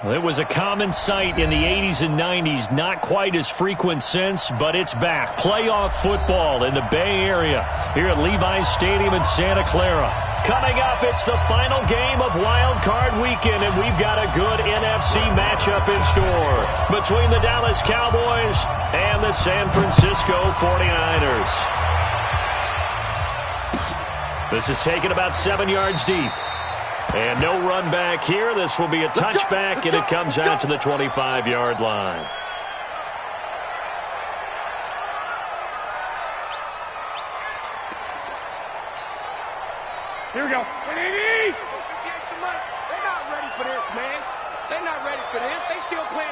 Well, it was a common sight in the 80s and 90s, not quite as frequent since, but it's back. Playoff football in the Bay Area here at Levi's Stadium in Santa Clara. Coming up, it's the final game of Wild Card Weekend, and we've got a good NFC matchup in store between the Dallas Cowboys and the San Francisco 49ers. This is taken about 7 yards deep. And no run back here. This will be a touchback, and it comes out to the 25-yard line. Here we go. They're not ready for this, man. They're not ready for this. They still playing.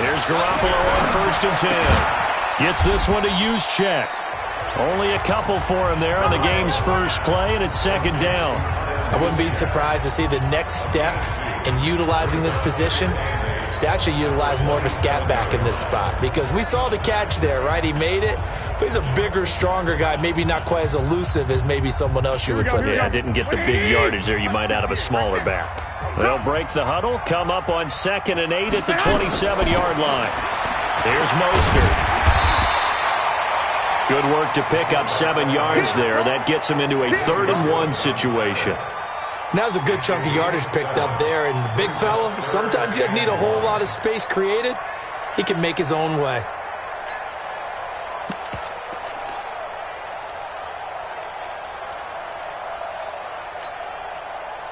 Here's Garoppolo on 1st and 10. Gets this one to use check. Only a couple for him there on the game's first play, and it's 2nd down. I wouldn't be surprised to see the next step in utilizing this position is to actually utilize more of a scat back in this spot, because we saw the catch there, right? He made it, but he's a bigger, stronger guy, maybe not quite as elusive as maybe someone else you would put there. Yeah, didn't get the big yardage there you might out of a smaller back. They'll break the huddle, come up on 2nd and 8 at the 27-yard line. Here's Mostert. Good work to pick up 7 yards there. That gets him into a 3rd and 1 situation. That was a good chunk of yardage picked up there, and the big fella, sometimes he doesn't need a whole lot of space created. He can make his own way.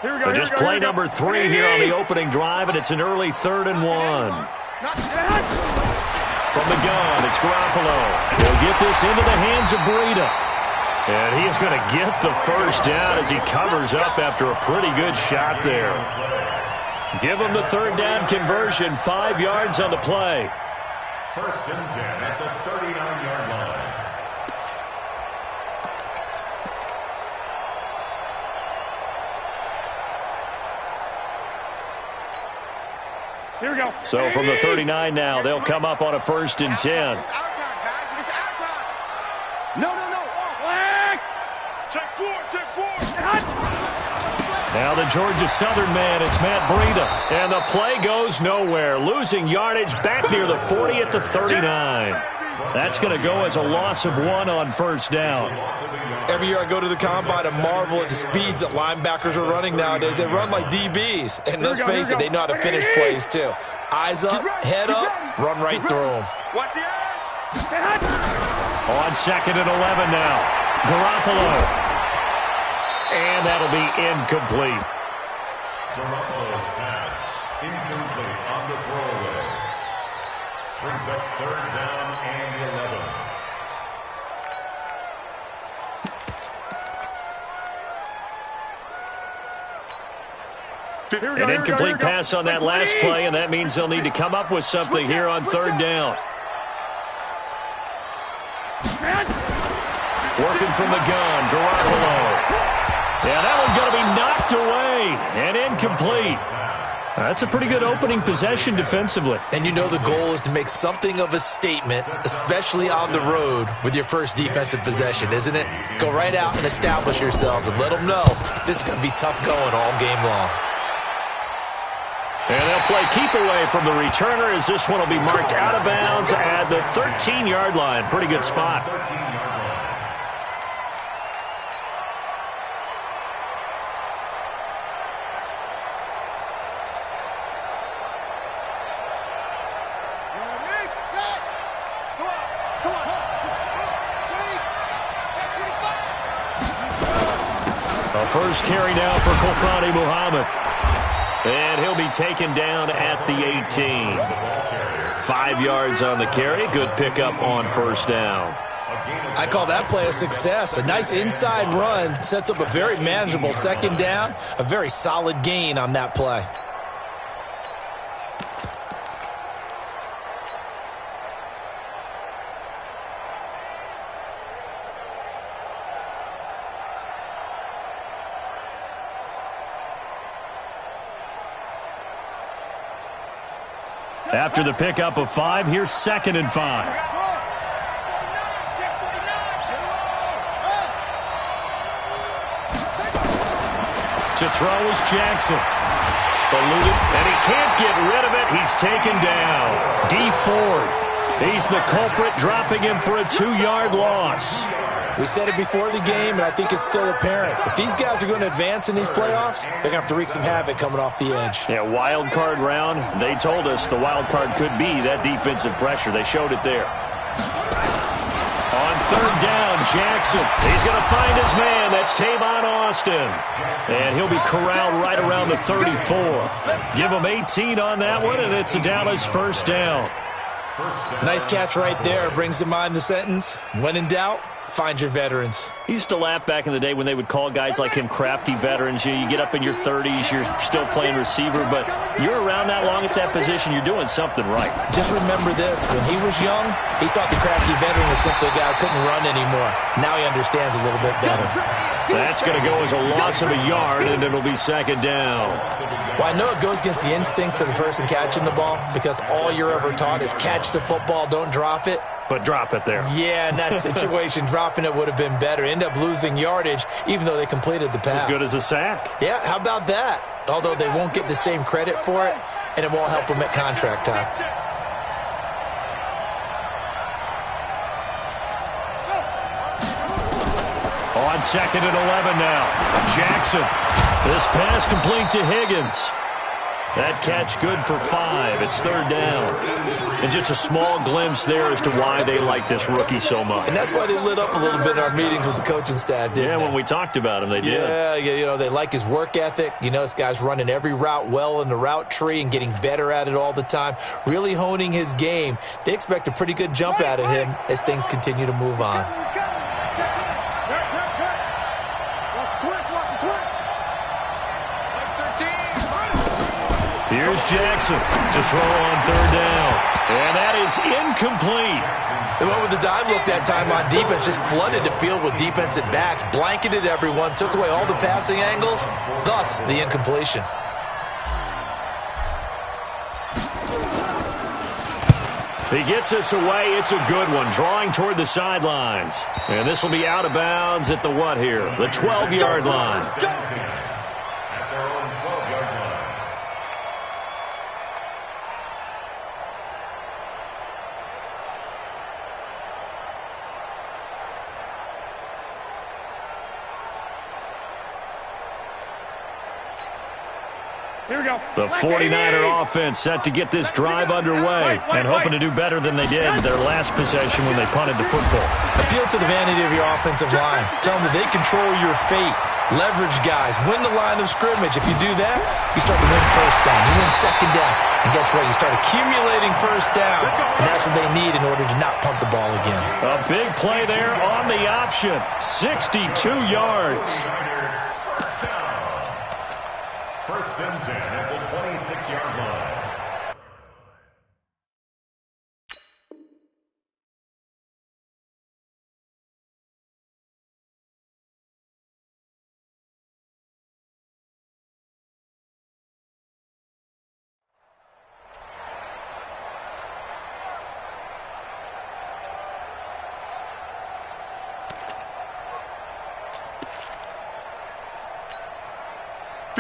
Here we go. Just play number 3 here on the opening drive, and it's an early 3rd and 1. From the gun, it's Garoppolo. He'll get this into the hands of Breida. And he is going to get the first down as he covers up after a pretty good shot there. Give him the 3rd down conversion, 5 yards on the play. 1st and 10 at the 39-yard line. Here we go. So from the 39 now, they'll come up on a 1st and 10. It's our time, guys. It's our time. No. Flag. Check 4. Now the Georgia Southern man, it's Matt Breida. And the play goes nowhere. Losing yardage back near the 40 at the 39. That's going to go as a loss of 1 on 1st down. Every year I go to the combine and marvel at the speeds that linebackers are running nowadays. They run like DBs. And let's face it, they know how to finish plays too. Eyes up, head up, run right through them. Watch the eyes. On 2nd and 11 now. Garoppolo. And that'll be incomplete. Garoppolo's pass incomplete on the throwaway. Brings up 3rd down and 11. An incomplete pass on that last play, and that means they'll need to come up with something here on 3rd down. Working from the gun, Garoppolo. Yeah, that one's going to be knocked away and incomplete. That's a pretty good opening possession defensively. And you know the goal is to make something of a statement, especially on the road with your first defensive possession, isn't it? Go right out and establish yourselves and let them know this is going to be tough going all game long. And they'll play keep away from the returner as this one will be marked out of bounds at the 13-yard line. Pretty good spot. A first carry now for Kofani Muhammad. And he'll be taken down at the 18. 5 yards on the carry. Good pickup on 1st down. I call that play a success. A nice inside run sets up a very manageable 2nd down. A very solid gain on that play. After the pickup of 5, here's 2nd and 5. To throw is Jackson. Eluded, and he can't get rid of it. He's taken down. D Ford. He's the culprit, dropping him for a 2-yard loss. We said it before the game, and I think it's still apparent. If these guys are going to advance in these playoffs, they're going to have to wreak some havoc coming off the edge. Yeah, wild card round. They told us the wild card could be that defensive pressure. They showed it there. On third down, Jackson. He's going to find his man. That's Tavon Austin. And he'll be corralled right around the 34. Give him 18 on that one, and it's a Dallas first down. Nice catch right there. Brings to mind the sentence, when in doubt, find your veterans. He used to laugh back in the day when they would call guys like him crafty veterans. You get up in your 30s, you're still playing receiver, but you're around that long at that position, you're doing something right. Just remember this. When he was young, he thought the crafty veteran was simply a guy who couldn't run anymore. Now he understands a little bit better. That's going to go as a loss of a yard, and it'll be second down. Well, I know it goes against the instincts of the person catching the ball because all you're ever taught is catch the football, don't drop it. But drop it there. Yeah, in that situation, dropping it would have been better. End up losing yardage, even though they completed the pass. As good as a sack. Yeah, how about that? Although they won't get the same credit for it, and it won't help them at contract time. On second and 11 now. Jackson. This pass complete to Higgins. That catch good for 5. It's third down. And just a small glimpse there as to why they like this rookie so much. And that's why they lit up a little bit in our meetings with the coaching staff, didn't they? Yeah, when we talked about him, they did. Yeah, you know, they like his work ethic. You know, this guy's running every route well in the route tree and getting better at it all the time, really honing his game. They expect a pretty good jump out of him as things continue to move on. Here's Jackson to throw on third down. And that is incomplete. They went with the dime look that time on defense, just flooded the field with defensive backs, blanketed everyone, took away all the passing angles, thus the incompletion. He gets us away. It's a good one, drawing toward the sidelines. And this will be out of bounds at the what here? The 12-yard line. Here we go. The 49er offense set to get this drive underway and hoping to do better than they did their last possession when they punted the football. Appeal to the vanity of your offensive line. Tell them that they control your fate. Leverage guys. Win the line of scrimmage. If you do that, you start to win first down. You win second down. And guess what? You start accumulating first downs, and that's what they need in order to not punt the ball again. A big play there on the option. 62 yards. First and 10 at the 26-yard line.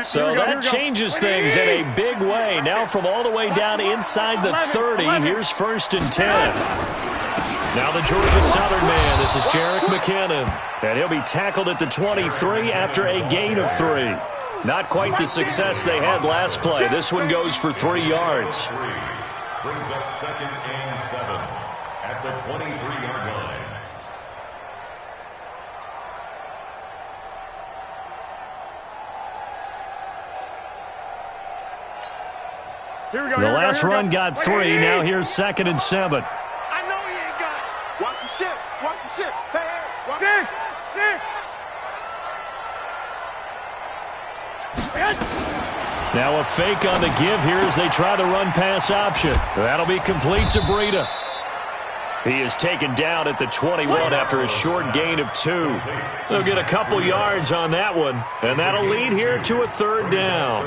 So that changes things in a big way. Now from all the way down inside the 30, here's first and 10. Now the Georgia Southern man, this is Jerick McKinnon. And he'll be tackled at the 23 after a gain of 3. Not quite the success they had last play. This one goes for 3 yards. Brings up second and 7 at the 23-yard line. Here we go. The last run got 3. Now here's second and 7. I know he ain't got it. Watch the ship. Watch the ship. Hey, hey. Watch Now a fake on the give here as they try the run-pass option. That'll be complete to Breida. He is taken down at the 21 after a short gain of 2. They'll get a couple yards on that one, and that'll lead here to a third down.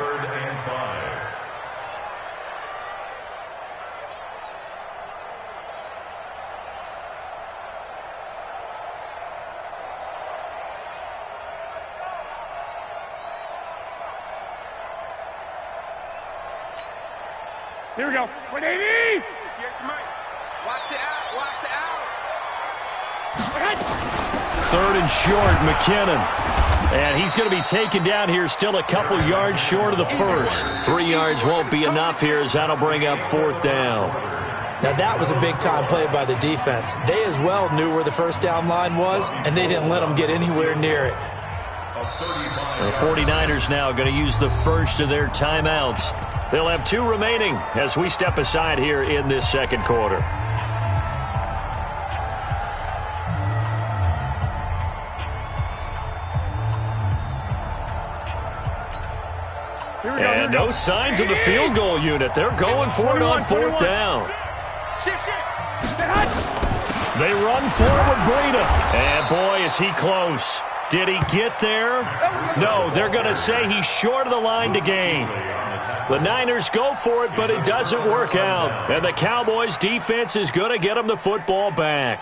Here we go. 180. Watch the out. Watch the out. Third and short, McKinnon. And he's going to be taken down here, still a couple yards short of the first. 3 yards won't be enough here as that'll bring up fourth down. Now that was a big-time play by the defense. They as well knew where the first down line was, and they didn't let them get anywhere near it. The 49ers now going to use the first of their timeouts. They'll have 2 remaining as we step aside here in this second quarter. And no signs of the field goal unit. They're going for it on fourth down. They run forward, Breida. And boy, is he close. Did he get there? No, they're going to say he's short of the line to gain. The Niners go for it, but it doesn't work out. And the Cowboys' defense is going to get them the football back.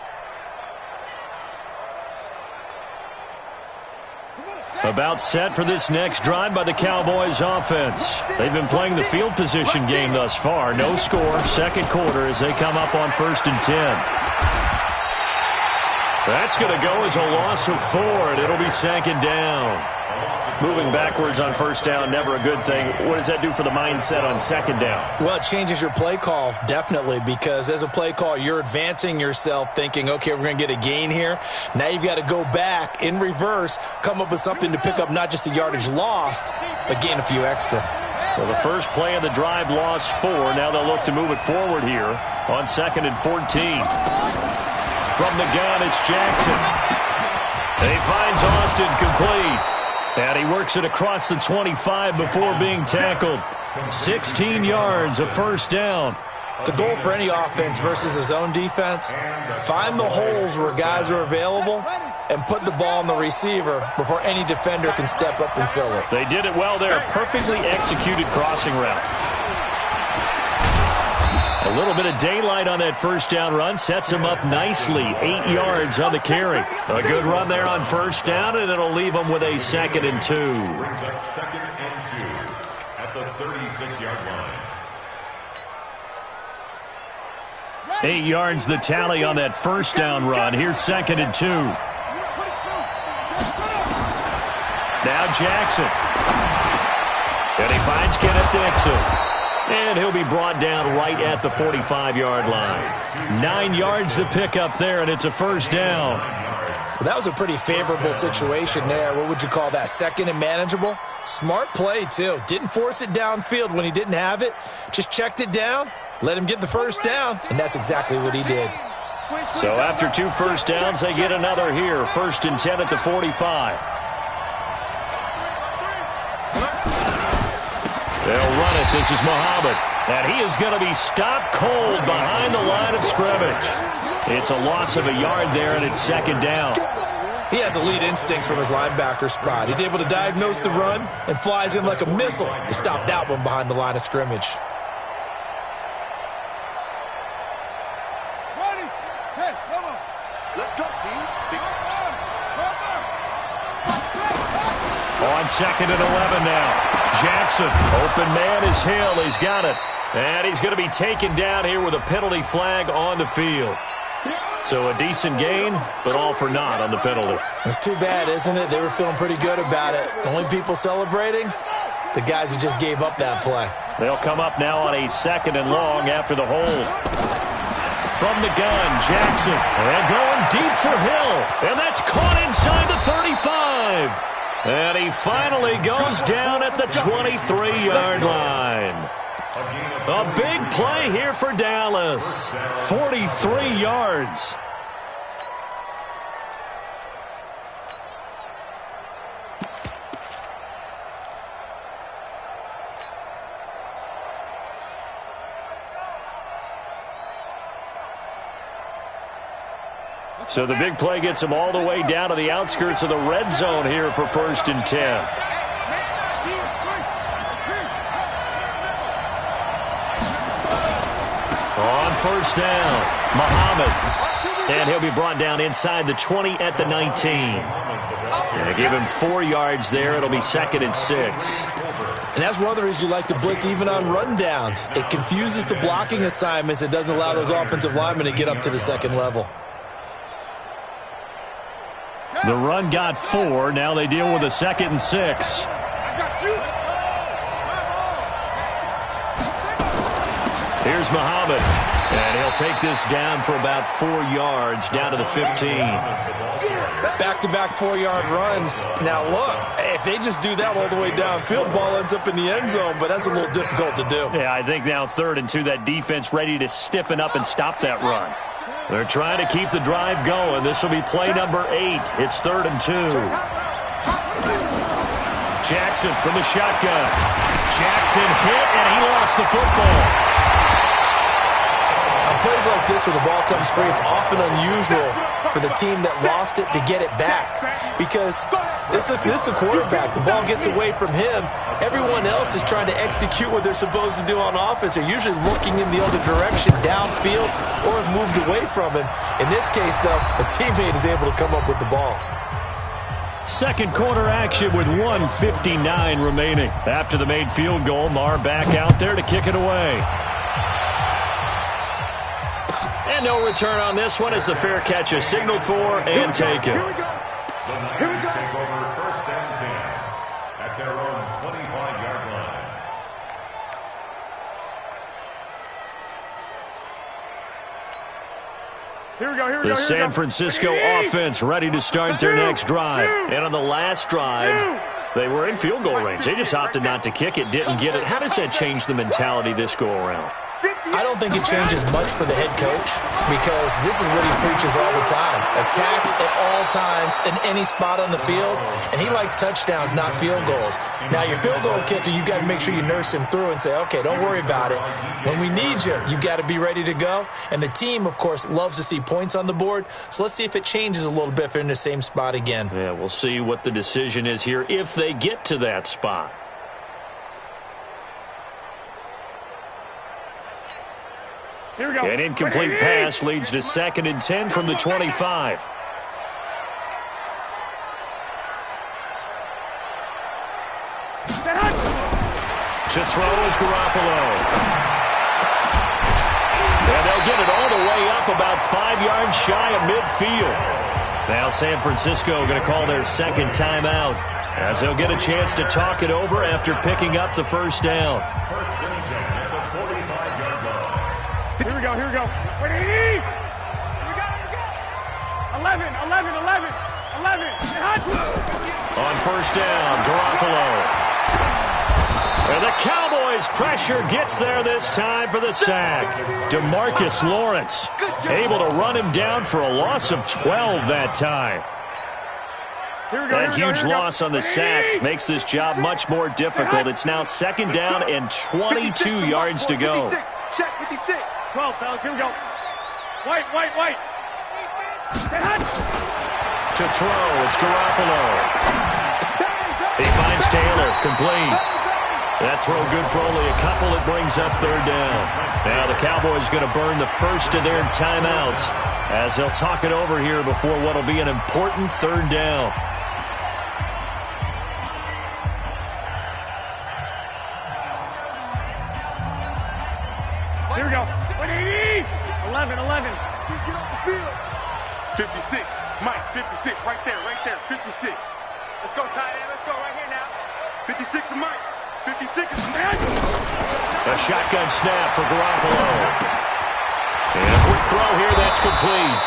About set for this next drive by the Cowboys offense. They've been playing the field position game thus far. No score, second quarter as they come up on 1st and 10. That's going to go as a loss of 4, and it'll be second down. Moving backwards on first down, never a good thing. What does that do for the mindset on second down? Well, it changes your play call, definitely, because as a play call, you're advancing yourself thinking, okay, we're going to get a gain here. Now you've got to go back in reverse, come up with something to pick up not just the yardage lost, but gain a few extra. Well, the first play of the drive lost 4. Now they'll look to move it forward here on 2nd and 14. From the gun, it's Jackson. He finds Austin complete. And he works it across the 25 before being tackled. 16 yards, a first down. The goal for any offense versus his own defense, find the holes where guys are available and put the ball on the receiver before any defender can step up and fill it. They did it well there. Perfectly executed crossing route. A little bit of daylight on that first down run sets him up nicely. 8 yards on the carry. A good run there on first down, and it'll leave him with a 2nd and 2. Brings up 2nd and 2 at the 36-yard line. 8 yards the tally on that first down run. Here's 2nd and 2. Now Jackson. And he finds Kenneth Dixon. And he'll be brought down right at the 45-yard line. 9 yards to pick up there, and it's a first down. Well, that was a pretty favorable situation there. What would you call that? 2nd and manageable? Smart play, too. Didn't force it downfield when he didn't have it. Just checked it down, let him get the first down, and that's exactly what he did. So after 2 first downs, they get another here. 1st and 10 at the 45. They'll run it. This is Muhammad. And he is going to be stopped cold behind the line of scrimmage. It's a loss of a yard there, and it's 2nd down. He has elite instincts from his linebacker spot. He's able to diagnose the run and flies in like a missile to stop that one behind the line of scrimmage. Ready? Hey, come on. Let's go, D. On 2nd and 11 now. Jackson, open man is Hill. He's got it. And he's going to be taken down here with a penalty flag on the field. So a decent gain, but all for naught on the penalty. It's too bad, isn't it? They were feeling pretty good about it. The only people celebrating, the guys who just gave up that play. They'll come up now on a 2nd and long after the hold. From the gun, Jackson. And going deep for Hill. And that's caught inside the 35. And he finally goes down at the 23-yard line. A big play here for Dallas. 43 yards. So the big play gets him all the way down to the outskirts of the red zone here for 1st and 10. On first down, Muhammad. And he'll be brought down inside the 20 at the 19. Yeah, give him 4 yards there. It'll be 2nd and 6. And that's one of the reasons you like to blitz even on rundowns. It confuses the blocking assignments. It doesn't allow those offensive linemen to get up to the second level. The run got 4. Now they deal with a 2nd and 6. Here's Muhammad. And he'll take this down for about 4 yards, down to the 15. Back-to-back 4-yard runs. Now, look, if they just do that all the way downfield, ball ends up in the end zone, but that's a little difficult to do. Yeah, I think now 3rd and 2, that defense ready to stiffen up and stop that run. They're trying to keep the drive going. This will be play number 8. It's 3rd and 2. Jackson from the shotgun. Jackson hit, and he lost the football. On plays like this where the ball comes free, it's often unusual for the team that lost it to get it back. Because this is the quarterback. The ball gets away from him. Everyone else is trying to execute what they're supposed to do on offense. They're usually looking in the other direction, downfield, or have moved away from him. In this case, though, a teammate is able to come up with the ball. Second quarter action with 1:59 remaining. After the made field goal, Marr back out there to kick it away. And no return on this one as the fair catch is signaled for and taken. The Niners take over 1st and 10 at their own 25-yard line. Here we go. The San Francisco offense ready to start their next drive. And on the last drive, they were in field goal range. They just opted not to kick it, didn't get it. How does that change the mentality this go around? I don't think it changes much for the head coach because this is what he preaches all the time. Attack at all times in any spot on the field, and he likes touchdowns, not field goals. Now, your field goal kicker, you got to make sure you nurse him through and say, okay, don't worry about it. When we need you, you got to be ready to go. And the team, of course, loves to see points on the board, so let's see if it changes a little bit if they're in the same spot again. Yeah, we'll see what the decision is here if they get to that spot. Here we go. An incomplete pass leads to 2nd and 10 from the 25. To throw is Garoppolo. And they'll get it all the way up about 5 yards shy of midfield. Now San Francisco going to call their 2nd timeout as they'll get a chance to talk it over after picking up the 1st down. Here we go. 11. On 1st down, Garoppolo. And the Cowboys' pressure gets there this time for the sack. DeMarcus Lawrence able to run him down for a loss of 12 that time. That huge loss on the sack makes this job much more difficult. It's now 2nd down and 22 yards to go. Check 56. 12, fellas. Here we go. White. To throw, it's Garoppolo. He finds Taylor, complete. That throw good for only a couple. It brings up 3rd down. Now the Cowboys going to burn the first of their timeouts as they'll talk it over here before what will be an important 3rd down. Here we go. 11. Get off the field. 56. Mike, 56. Right there. 56. Let's go, tight end. Let's go right here now. 56 to Mike. 56 is A shotgun snap for Garoppolo. And a quick throw here, that's complete.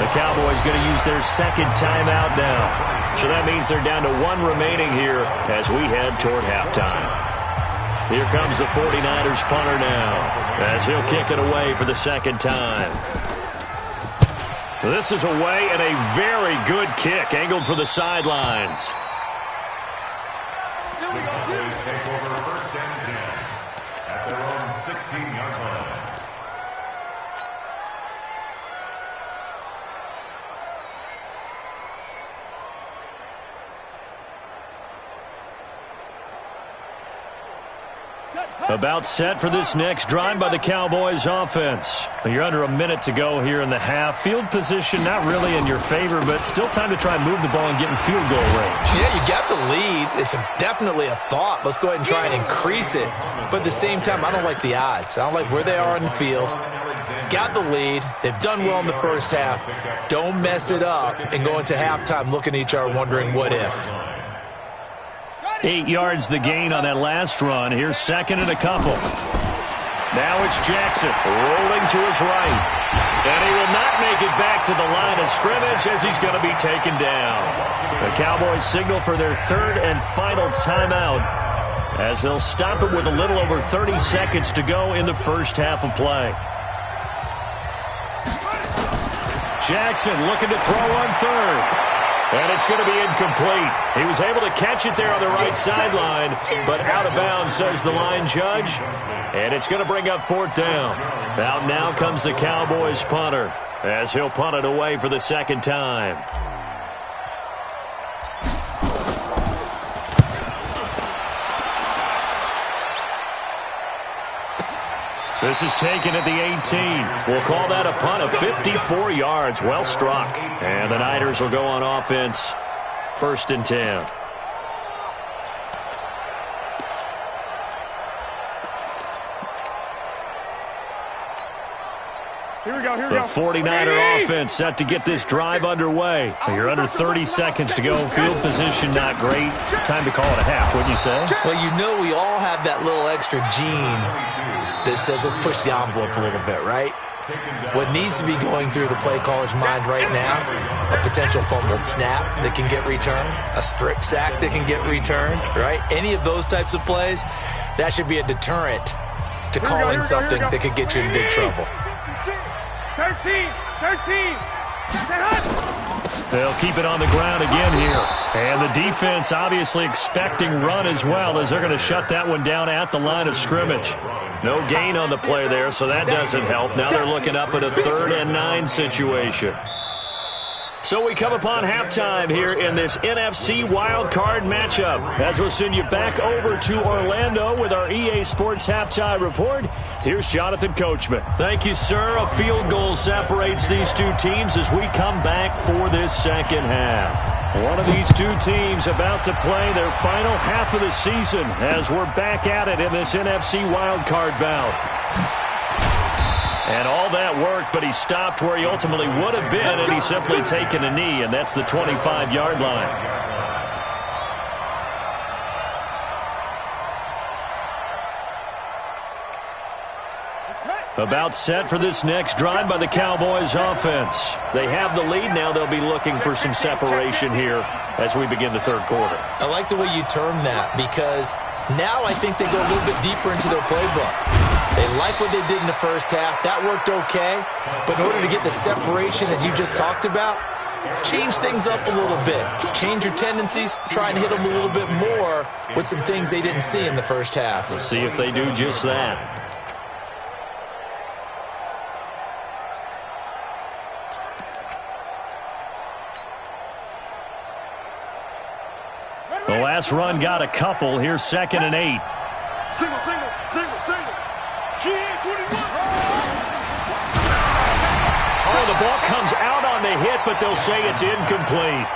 The Cowboys going to use their 2nd timeout now. So that means they're down to 1 remaining here as we head toward halftime. Here comes the 49ers punter now as he'll kick it away for the 2nd time. This is away and a very good kick angled for the sidelines. Cowboys take over 1st and 10 at their own 16-yard line. set. About set for this next drive by the Cowboys offense. You're under a minute to go here in the half. Field position not really in your favor, but still time to try and move the ball and get in field goal range. Yeah, you got the lead. It's definitely a thought. Let's go ahead and try and increase it. But at the same time, I don't like the odds. I don't like where they are on the field. Got the lead. They've done well in the first half. Don't mess it up and go into halftime looking at each other wondering what if. 8 yards the gain on that last run. Here's second and a couple. Now it's Jackson rolling to his right. And he will not make it back to the line of scrimmage as he's going to be taken down. The Cowboys signal for their third and final timeout as they'll stop it with a little over 30 seconds to go in the first half of play. Jackson looking to throw on third. And it's going to be incomplete. He was able to catch it there on the right sideline, but out of bounds, says the line judge. And it's going to bring up fourth down. Out now comes the Cowboys punter as he'll punt it away for the second time. This is taken at the 18. We'll call that a punt of 54 yards. Well struck. And the Niners will go on offense. First and 10. Here we go, here we The go. 49er offense set to get this drive underway. You're under 30 seconds to go. Field position not great. Time to call it a half, wouldn't you say? Well, you know we all have that little extra gene that says let's push the envelope a little bit, right? What needs to be going through the play caller's mind right now, a potential fumbled snap that can get returned, a strip sack that can get returned, right? Any of those types of plays, that should be a deterrent to calling something that could get you in big trouble. 13. They'll keep it on the ground again here. And the defense obviously expecting run as well as they're going to shut that one down at the line of scrimmage. No gain on the play there, so that doesn't help. Now they're looking up at a 3rd and 9 situation. So we come upon halftime here in this NFC wildcard matchup. As we'll send you back over to Orlando with our EA Sports Halftime Report, here's Jonathan Coachman. Thank you, sir. A field goal separates these two teams as we come back for this second half. One of these two teams about to play their final half of the season as we're back at it in this NFC wildcard bout. And all that worked, but he stopped where he ultimately would have been, and he's simply taken a knee, and that's the 25-yard line. About set for this next drive by the Cowboys offense. They have the lead. Now they'll be looking for some separation here as we begin the third quarter. I like the way you term that because now I think they go a little bit deeper into their playbook. They like what they did in the first half. That worked okay. But in order to get the separation that you just talked about, change things up a little bit. Change your tendencies. Try and hit them a little bit more with some things they didn't see in the first half. We'll see if they do just that. The last run got a couple. Here's 2nd and 8. Single. Oh, the ball comes out on the hit, but they'll say it's incomplete.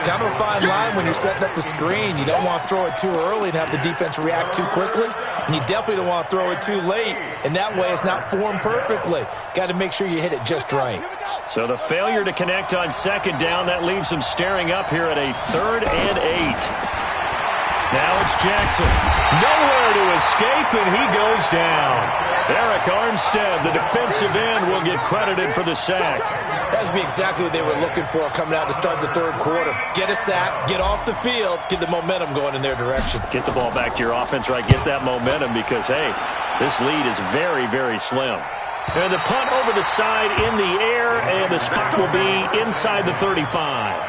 Kind of a fine line when you're setting up the screen. You don't want to throw it too early and have the defense react too quickly. And you definitely don't want to throw it too late. And that way it's not formed perfectly. Got to make sure you hit it just right. So the failure to connect on 2nd down, that leaves them staring up here at a 3rd and 8. Now it's Jackson. Nowhere to escape, and he goes down. Eric Armstead, the defensive end, will get credited for the sack. That's exactly what they were looking for coming out to start the third quarter. Get a sack, get off the field, get the momentum going in their direction. Get the ball back to your offense, right? Get that momentum because, hey, this lead is very, very slim. And the punt over the side in the air, and the spot will be inside the 35.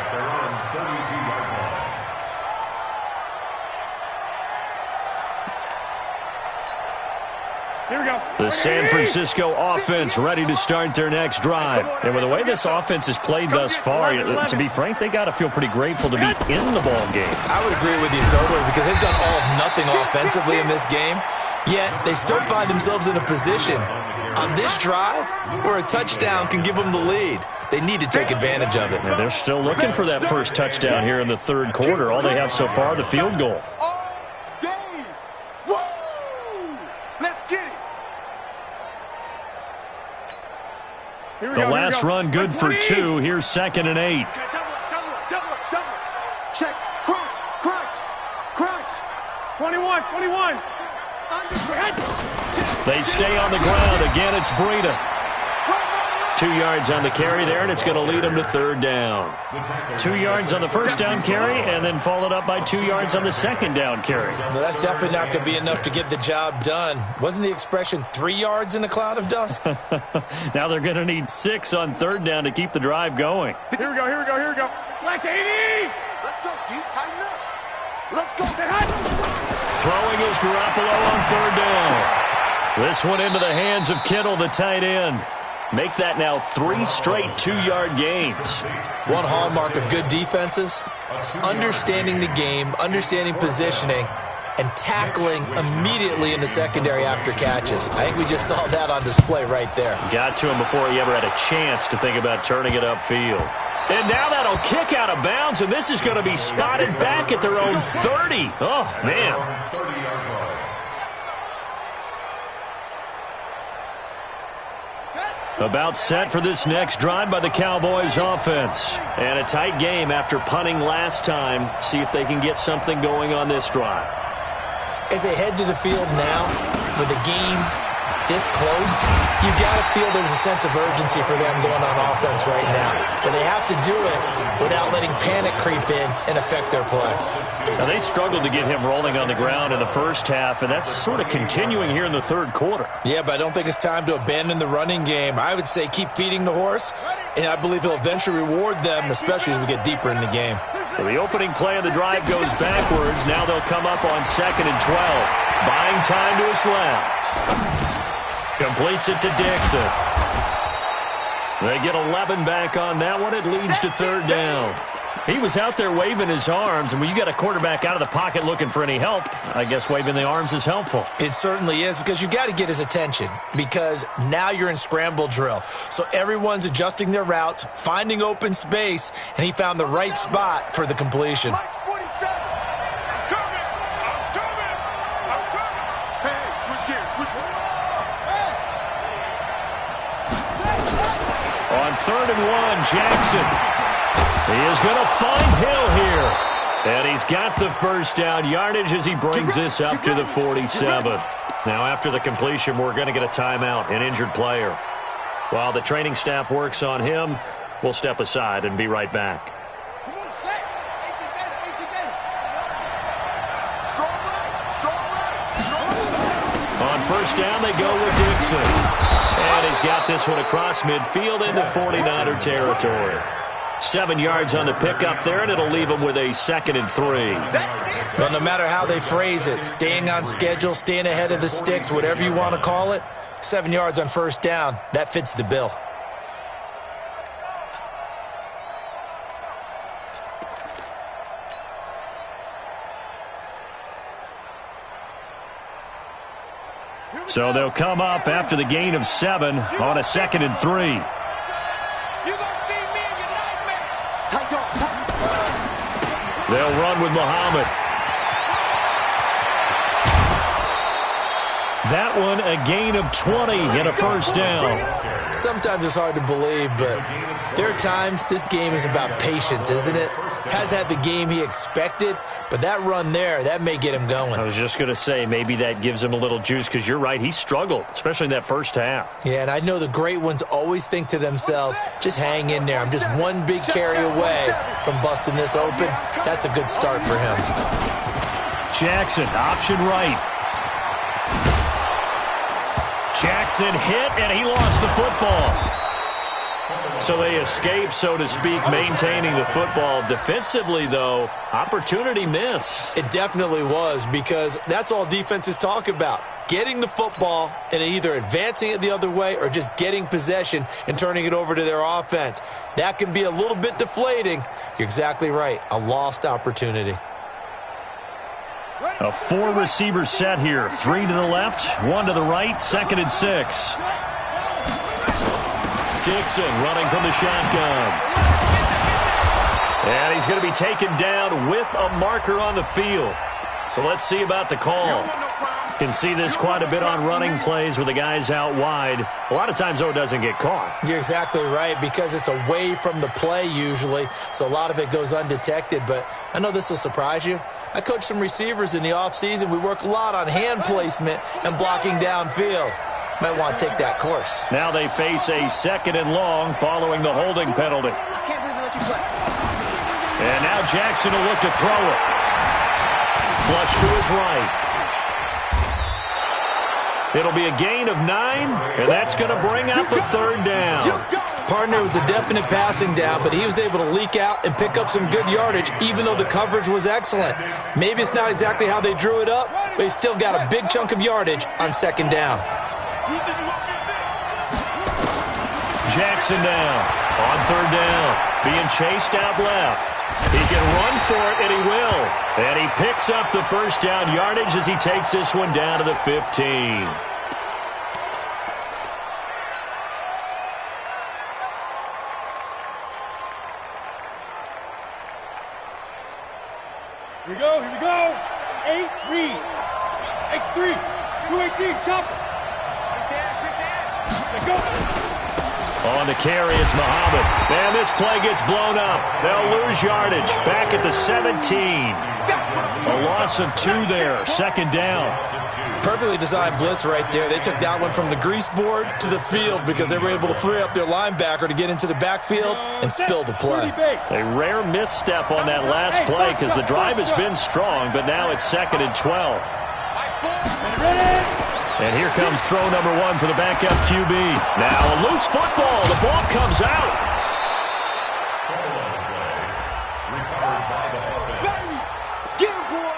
Here we go. The San Francisco offense ready to start their next drive. And with the way this offense has played thus far, to be frank, they got to feel pretty grateful to be in the ball game. I would agree with you totally because they've done all of nothing offensively in this game. Yet they still find themselves in a position on this drive where a touchdown can give them the lead. They need to take advantage of it. And they're still looking for that first touchdown here in the third quarter. All they have so far, the field goal. The last run good for 2. Here's 2nd and 8. Check. Crunch. 21. They stay on the ground. Again, it's Breida. 2 yards on the carry there, and it's going to lead them to 3rd down. 2 yards on the first down carry, and then followed up by 2 yards on the 2nd down carry. Well, that's definitely not going to be enough to get the job done. Wasn't the expression 3 yards in a cloud of dust? Now they're going to need 6 on 3rd down to keep the drive going. Here we go. Like 80. Let's go, dude. Tighten up. Let's go. Throwing is Garoppolo on 3rd down. This one into the hands of Kittle, the tight end. Make that now 3 straight 2-yard gains. One hallmark of good defenses is understanding the game, understanding positioning, and tackling immediately in the secondary after catches. I think we just saw that on display right there. Got to him before he ever had a chance to think about turning it upfield. And now that'll kick out of bounds, and this is going to be spotted back at their own 30. Oh, man. About set for this next drive by the Cowboys offense. And a tight game after punting last time. See if they can get something going on this drive. As they head to the field now, with the game this close, you got to feel there's a sense of urgency for them going on offense right now. But they have to do it without letting panic creep in and affect their play. Now, they struggled to get him rolling on the ground in the first half, and that's sort of continuing here in the third quarter. Yeah, but I don't think it's time to abandon the running game. I would say keep feeding the horse, and I believe he'll eventually reward them, especially as we get deeper in the game. So the opening play of the drive goes backwards. Now they'll come up on 2nd and 12. Buying time to his left. Completes it to Dixon. They get 11 back on that one. It leads to 3rd down. He was out there waving his arms, and when you got a quarterback out of the pocket looking for any help, I guess waving the arms is helpful. It certainly is, because you got to get his attention, because now you're in scramble drill. So everyone's adjusting their routes, finding open space, and he found the right spot for the completion. On 3rd and 1, Jackson. He is going to find Hill here. And he's got the first down yardage as he brings this up to the 47. Now, after the completion, we're going to get a timeout, an injured player. While the training staff works on him, we'll step aside and be right back. On first down, they go with Dixon. And he's got this one across midfield into 49er territory. 7 yards on the pickup there, and it'll leave him with a 2nd and 3. Well, no matter how they phrase it, staying on schedule, staying ahead of the sticks, whatever you want to call it, 7 yards on first down, that fits the bill. So they'll come up after the gain of 7 on a 2nd and 3. They'll run with Muhammad. That one, a gain of 20 and a first down. Sometimes it's hard to believe, but there are times this game is about patience, isn't it? Has had the game he expected, but that run there, that may get him going. I was just going to say, maybe that gives him a little juice, because you're right, he struggled, especially in that first half. Yeah, and I know the great ones always think to themselves, just hang in there. I'm just one big carry away from busting this open. That's a good start for him. Jackson, option right. Jackson hit, and he lost the football. So they escape, so to speak, maintaining the football. Defensively, though, opportunity miss. It definitely was, because that's all defenses talk about. Getting the football and either advancing it the other way or just getting possession and turning it over to their offense. That can be a little bit deflating. You're exactly right. A lost opportunity. A 4-receiver set here. 3 to the left, 1 to the right, 2nd and 6. Dixon running from the shotgun. And he's going to be taken down with a marker on the field. So let's see about the call. Can see this quite a bit on running plays with the guys out wide. A lot of times, though, it doesn't get caught. You're exactly right, because it's away from the play usually, so a lot of it goes undetected. But I know this will surprise you. I coach some receivers in the offseason. We work a lot on hand placement and blocking downfield. Might want to take that course. Now they face a 2nd and long following the holding penalty. I can't believe they let you play. And now Jackson will look to throw it. Flush to his right. It'll be a gain of 9, and that's going to bring up a 3rd down. Partner, was a definite passing down, but he was able to leak out and pick up some good yardage, even though the coverage was excellent. Maybe it's not exactly how they drew it up, but he still got a big chunk of yardage on 2nd down. Jackson now on 3rd down, being chased out left. He can run for it, and he will. And he picks up the 1st down yardage as he takes this one down to the 15. Here we go, here we go. 8, read. X3, 218, chopper. Let's go. On to carry, it's Muhammad. And this play gets blown up. They'll lose yardage. Back at the 17. A loss of 2 there. 2nd down. Perfectly designed blitz right there. They took that one from the grease board to the field because they were able to free up their linebacker to get into the backfield and spill the play. A rare misstep on that last play because the drive has been strong, but now it's 2nd and 12. And here comes throw number 1 for the backup QB. Now a loose football. The ball comes out. Get him, boy.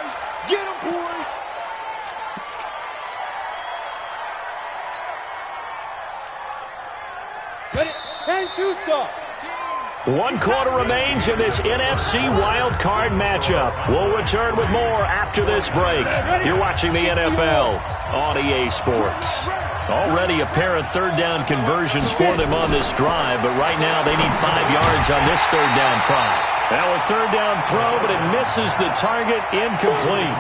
Get him, boy. Ready? 10-2 stop. 1 quarter remains in this NFC wild card matchup. We'll return with more after this break. You're watching the NFL on EA Sports. Already a pair of 3rd down conversions for them on this drive, but right now they need 5 yards on this 3rd down try. Now a 3rd down throw, but it misses the target, incomplete.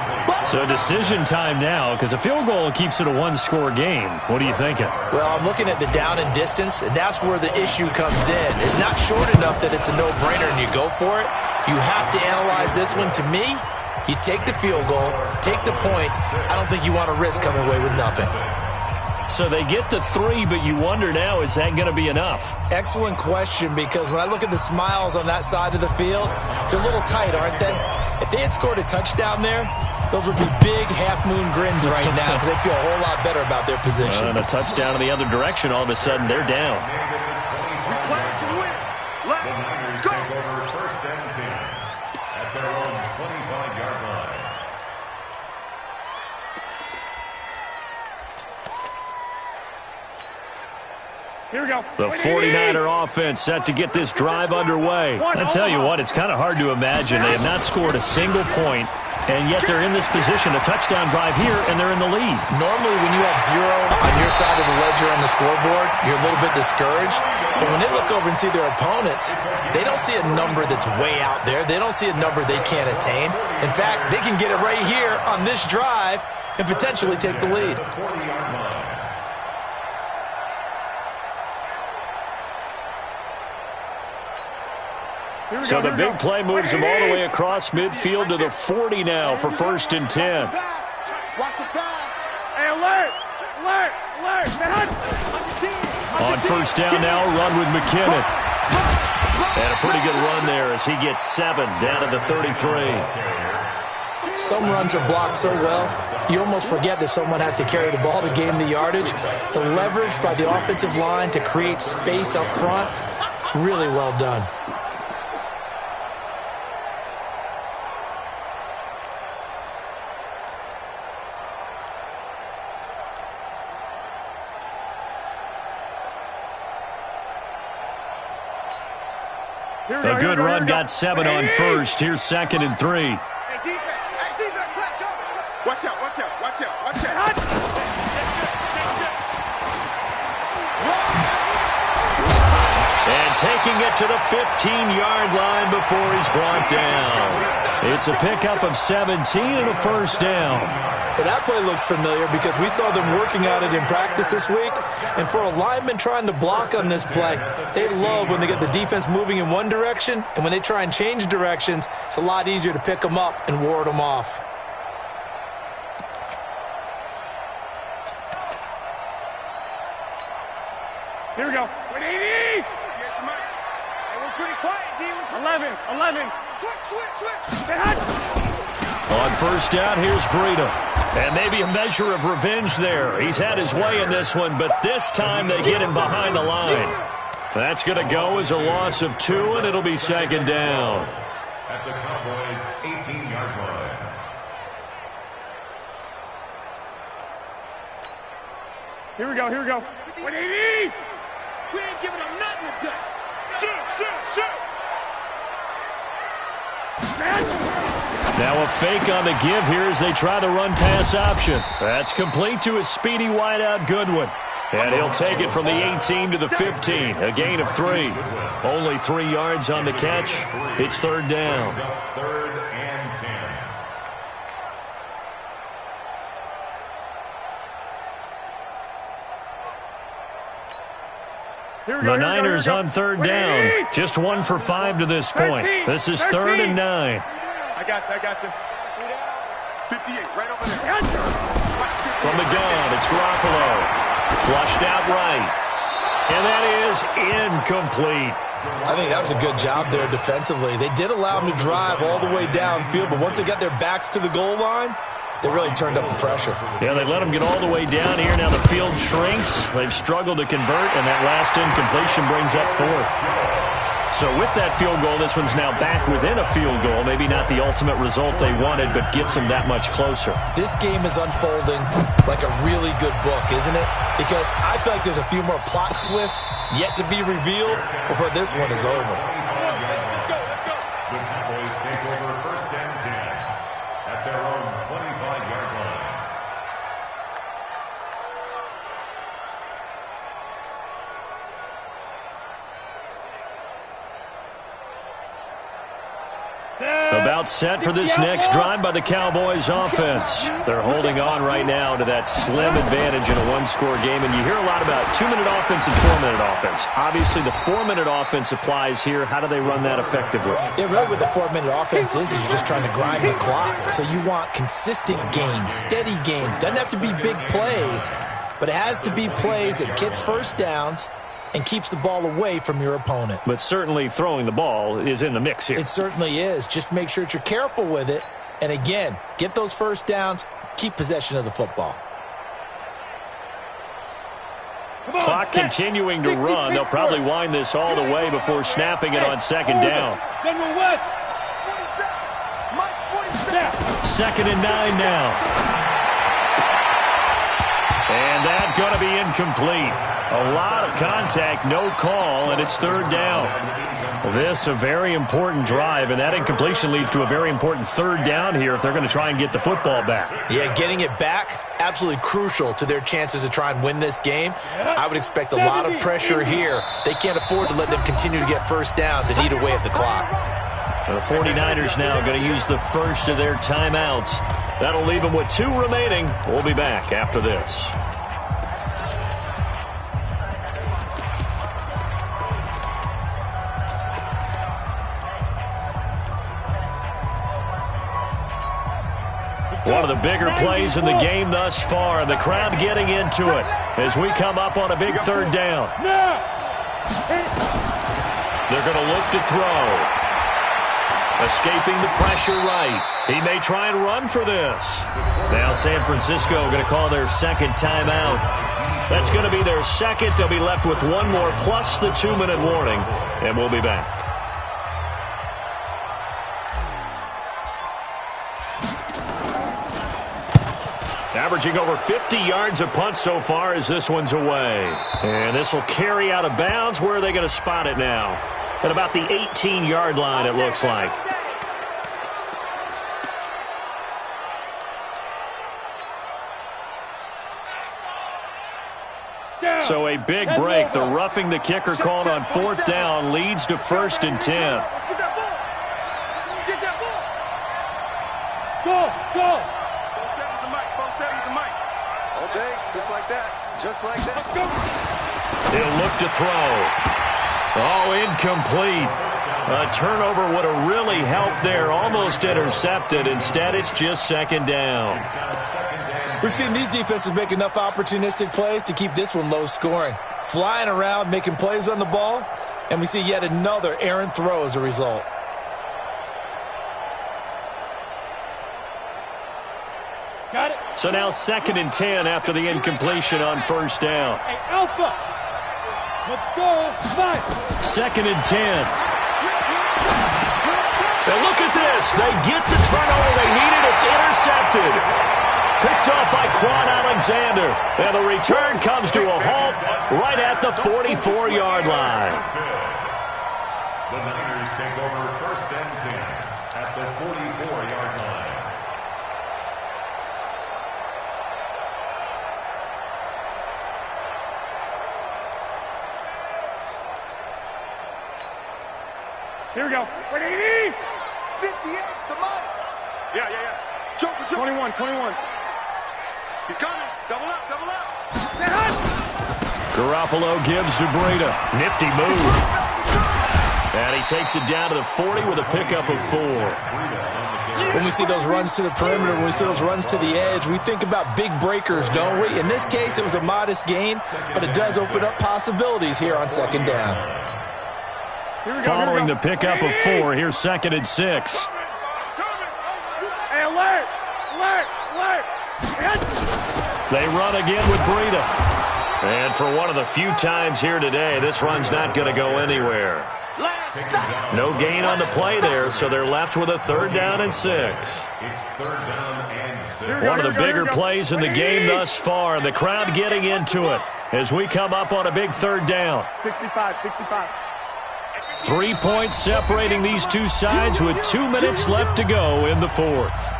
So decision time now, because a field goal keeps it a 1-score game. What are you thinking? Well, I'm looking at the down and distance, and that's where the issue comes in. It's not short enough that it's a no-brainer and you go for it. You have to analyze this one. To me, you take the field goal, take the points. I don't think you want to risk coming away with nothing. So they get the 3, but you wonder now, is that going to be enough? Excellent question, because when I look at the smiles on that side of the field, they're a little tight, aren't they? If they had scored a touchdown there, those would be big half-moon grins right now because they feel a whole lot better about their position. And a touchdown in the other direction, all of a sudden they're down. We play to win. Let's go. Take over 1st and 10 at their own 25-yard line. Here we go. The 49er offense set to get this drive underway. I tell you what, it's kind of hard to imagine. They have not scored a single point, and yet they're in this position, a touchdown drive here, and they're in the lead. Normally, when you have 0 on your side of the ledger on the scoreboard, you're a little bit discouraged. But when they look over and see their opponents, they don't see a number that's way out there. They don't see a number they can't attain. In fact, they can get it right here on this drive and potentially take the lead. So the big play moves them all the way across midfield to the 40 now for 1st and 10. Watch the pass. Hey, alert! Alert! Alert! Man, On 1st down now, a run with McKinnon. And a pretty good run there as he gets 7 down to the 33. Some runs are blocked so well, you almost forget that someone has to carry the ball to gain the yardage. The leverage by the offensive line to create space up front, really well done. A good run got 7 on 1st. Here's 2nd and 3. Hey, defense, let's go. Watch out, watch out, watch out, watch out. And taking it to the 15-yard line before he's brought down. It's a pickup of 17 and a first down. Well, that play looks familiar because we saw them working on it in practice this week. And for a lineman trying to block on this play, they love when they get the defense moving in one direction. And when they try and change directions, it's a lot easier to pick them up and ward them off. Here we go. 180. Here's the money. Hey, we're pretty quiet, D. 11. Switch. On first down, here's Breida. And maybe a measure of revenge there. He's had his way in this one, but this time they get him behind the line. That's going to go as a loss of 2, and it'll be second down. At the Cowboys' 18-yard line. Here we go. 180. We ain't giving them nothing to do. Shoot. Now a fake on the give here as they try the run-pass option. That's complete to his speedy wideout Goodwin. And he'll take it from the 18 to the 15, a gain of 3. Only 3 yards on the catch. It's third down. Third and 10. The Niners on third down. Just 1 for 5 to this point. This is 3rd and 9. I got you. 58, right over there. From the gun, it's Garoppolo. Flushed out right. And that is incomplete. I think that was a good job there defensively. They did allow them to drive all the way downfield, but once they got their backs to the goal line, they really turned up the pressure. Yeah, they let them get all the way down here. Now the field shrinks. They've struggled to convert, and that last incompletion brings up 4th. So with that field goal, this one's now back within a field goal. Maybe not the ultimate result they wanted, but gets them that much closer. This game is unfolding like a really good book, isn't it? Because I feel like there's a few more plot twists yet to be revealed before this one is over. The Cowboys take over first and 10 at their own 25-yard line. About set for this next drive by the Cowboys offense. They're holding on right now to that slim advantage in a one-score game, and you hear a lot about 2-minute offense and 4-minute offense. Obviously, the 4-minute offense applies here. How do they run that effectively? Yeah, really what the 4-minute offense is you're just trying to grind the clock. So you want consistent gains, steady gains. Doesn't have to be big plays, but it has to be plays that gets first downs and keeps the ball away from your opponent. But certainly throwing the ball is in the mix here. It certainly is. Just make sure that you're careful with it. And again, get those first downs, keep possession of the football. Clock continuing to run. They'll probably wind this all the way before snapping it on second down. General West. 2nd and 9 now. And that's going to be incomplete. A lot of contact, no call, and it's third down. This a very important drive, and that incompletion leads to a very important third down here if they're going to try and get the football back. Yeah, getting it back, absolutely crucial to their chances to try and win this game. I would expect a lot of pressure here. They can't afford to let them continue to get first downs and eat away at the clock. The 49ers now going to use the first of their timeouts. That'll leave them with 2 remaining. We'll be back after this. One of the bigger plays in the game thus far, and the crowd getting into it as we come up on a big third down. They're going to look to throw. Escaping the pressure right. He may try and run for this. Now San Francisco going to call their second timeout. That's going to be their second. They'll be left with 1 more plus the 2-minute warning, and we'll be back. Averaging over 50 yards a punt so far as this one's away. And this will carry out of bounds. Where are they going to spot it now? At about the 18-yard line, it looks like. So a big break. The roughing the kicker called on 4th down leads to 1st and 10. Get that ball. Get that ball. Go. Both seven to Mike. Both seven to Mike. All day, just like that. Just like that. Let's go. He'll look to throw. Oh, incomplete. A turnover would have really helped there. Almost intercepted. Instead, it's just 2nd down. We've seen these defenses make enough opportunistic plays to keep this one low scoring. Flying around, making plays on the ball, and we see yet another errant throw as a result. Got it. So now 2nd and 10 after the incompletion on 1st down. Hey, Alpha. Let's go. 2nd and 10. Now look at this. They get the turnover they needed. It's intercepted. Picked off by Quan Alexander. And the return comes to a halt right at the 44-yard line. The Niners take over 1st and 10 at the 44-yard line. Here we go. Ready? 58 to Mike. Yeah. Choke. 21. He's coming. Double up. Garoppolo gives to Breida. Nifty move. And he takes it down to the 40 with a pickup of 4. When we see those runs to the perimeter, when we see those runs to the edge, we think about big breakers, don't we? In this case, it was a modest gain, but it does open up possibilities here on 2nd down. Following the pickup of 4, here's 2nd and 6. Hey, alert. They run again with Breida. And for one of the few times here today, this run's not going to go anywhere. No gain on the play there, so they're left with a 3rd down and 6. It's 3rd down and 6. One of the bigger plays in the game thus far, and the crowd getting into it as we come up on a big 3rd down. 65. 3 points separating these two sides with 2 minutes left to go in the 4th.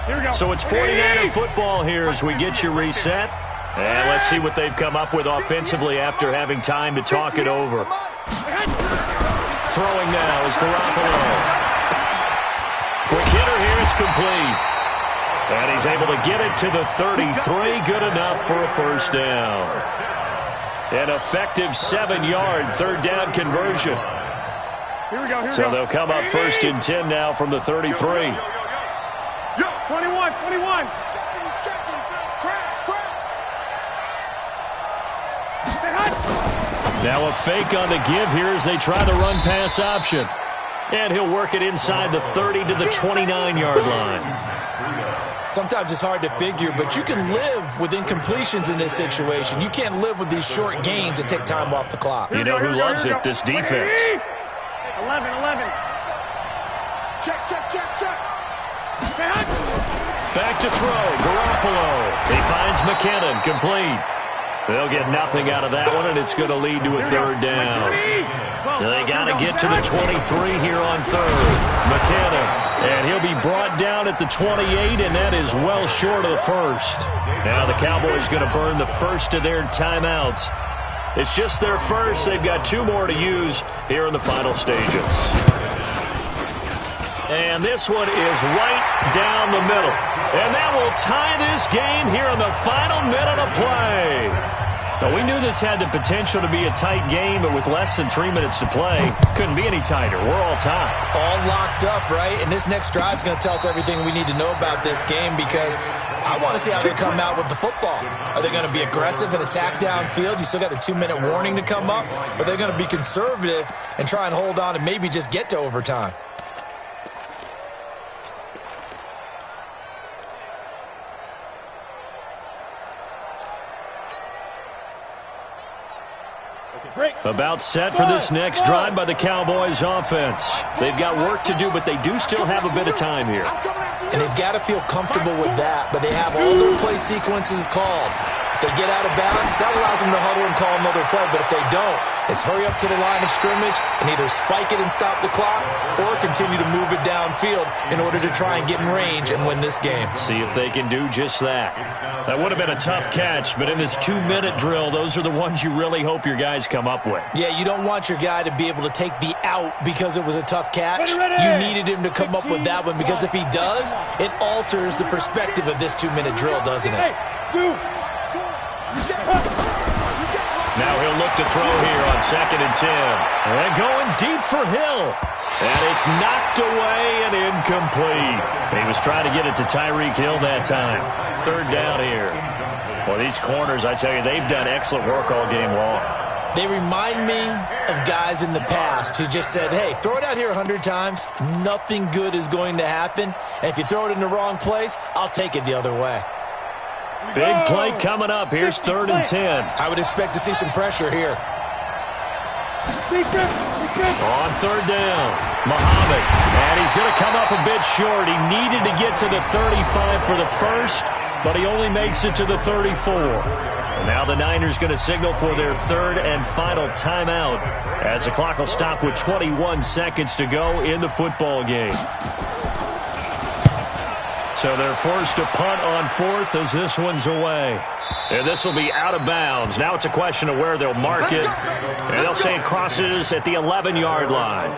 Here we go. So it's 49er football here as we get you reset. And let's see what they've come up with offensively after having time to talk it over. Throwing now is Garoppolo. Quick hitter here, it's complete. And he's able to get it to the 33, good enough for a 1st down. An effective 7-yard 3rd down conversion. Here we go. So they'll come up 1st and 10 now from the 33. 21. Now a fake on the give here as they try the run-pass option. And he'll work it inside the 30 to the 29-yard line. Sometimes it's hard to figure, but you can live with incompletions in this situation. You can't live with these short gains that take time off the clock. You know who loves it? This defense. 11. Check. Back to throw. Garoppolo. He finds McKinnon. Complete. They'll get nothing out of that one, and it's going to lead to a 3rd down. They got to get to the 23 here on 3rd. McKinnon. And he'll be brought down at the 28, and that is well short of the 1st. Now the Cowboys going to burn the 1st of their timeouts. It's just their 1st. They've got 2 more to use here in the final stages. And this one is right down the middle. And that will tie this game here in the final minute of play. Now, we knew this had the potential to be a tight game, but with less than 3 minutes to play, couldn't be any tighter. We're all tied. All locked up, right? And this next drive is going to tell us everything we need to know about this game because I want to see how they come out with the football. Are they going to be aggressive and attack downfield? You still got the 2-minute warning to come up. Or are they going to be conservative and try and hold on and maybe just get to overtime? About set for this next drive by the Cowboys offense. They've got work to do, but they do still have a bit of time here. And they've got to feel comfortable with that, but they have all their play sequences called. If they get out of bounds, that allows them to huddle and call another play. But if they don't, it's hurry up to the line of scrimmage and either spike it and stop the clock or continue to move it downfield in order to try and get in range and win this game. See if they can do just that. That would have been a tough catch, but in this 2-minute drill, those are the ones you really hope your guys come up with. Yeah, you don't want your guy to be able to take the out because it was a tough catch. You needed him to come up with that one because if he does, it alters the perspective of this 2-minute drill, doesn't it? Now he'll look to throw here on 2nd and 10. And going deep for Hill. And it's knocked away and incomplete. He was trying to get it to Tyreek Hill that time. 3rd down here. Well, these corners, I tell you, they've done excellent work all game long. They remind me of guys in the past who just said, hey, throw it out here 100 times. Nothing good is going to happen. And if you throw it in the wrong place, I'll take it the other way. Big play coming up. Here's 3rd and 10. I would expect to see some pressure here. On 3rd down, Muhammad. And he's going to come up a bit short. He needed to get to the 35 for the first, but he only makes it to the 34. And now the Niners going to signal for their 3rd and final timeout as the clock will stop with 21 seconds to go in the football game. So they're forced to punt on 4th as this one's away. And this will be out of bounds. Now it's a question of where they'll mark it. And they'll say it crosses at the 11-yard line.